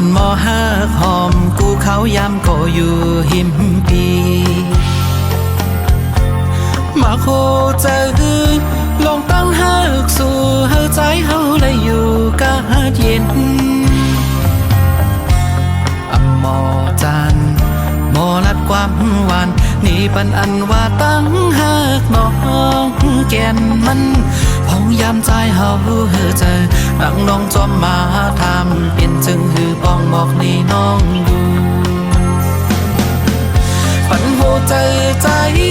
นมอฮักหอมกูเขายามก็อยู่หิมปีมาโคเจอลองตั้งฮักสู่เฮาใจเฮาเลยอยู่กะเย็นหมอจันหมอลัดความหวานนี่ปันอันว่าตั้งหักน้องแก่นมันพองยามใจเฮาเฮอเจอนังน้องจอมมาทำเป็นจึงหือปองบอกนี่น้องดูปันโหเจอใจ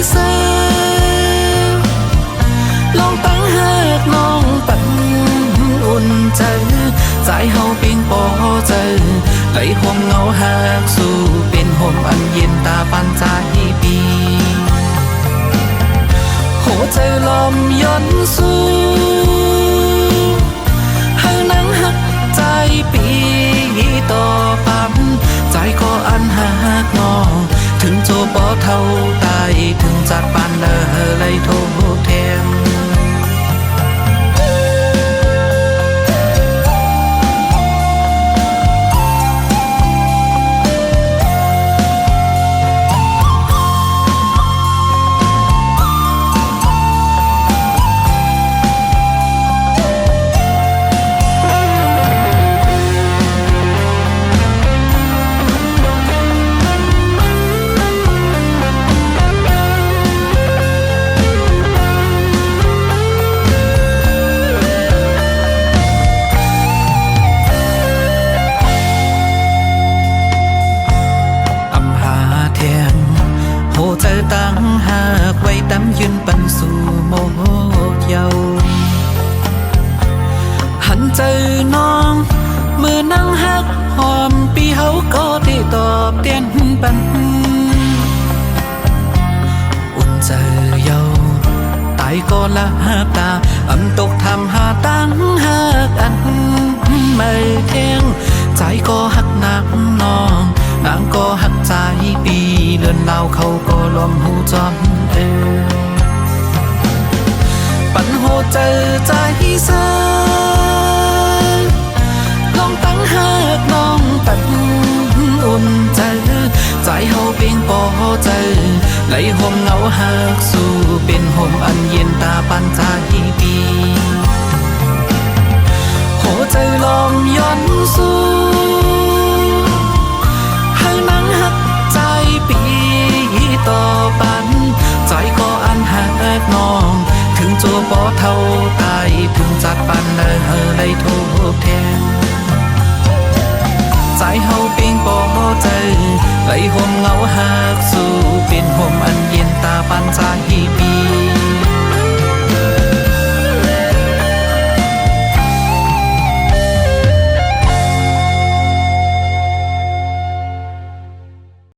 เสือลองตั้งหักน้องปันอุ่นใจใจเฮาเพียงพอเจอไหลห่มเงาหักสู่เป็นห่มอันเย็นตาปันใจปีโหใจลมย้อนสู่ให้นังหักใจปีต่อปันใจก็อันหักงอถึงโจปอเท่าตายถึงจัดปันเลยโทษแทนเจอตั้งหากไว้ตำยืนปันสู่โมเยาหันเจอน้องเมื่อนั่งหักหอมปีเฮาก็ได้ตอบเตียนปันอุ่นเจอเยาตายก็ละตาอำตกทำหาตั้งหักอันไม่เที่ยงใจก็หักนักน้องนางก็หักใจปีเลื่อนเล่าเขาก็ลมหูจอมปันโหเจอใจเสือลองตั้งหักน้องปันอุ่นใจใจเฮาเพียงพอเจอไหลห่มเงาหักสู่เป็นห่มอันเย็นตาปันใจปีโหใจลมย้อนสู่ต่อปันใจก็อันหักน้องถึงโจปอเท่าตายถึงจัดปันเลยทุกแทนใจเฮาเพียงพอใจไหลห่มเงาหักสู่เป็นห่มอันเย็น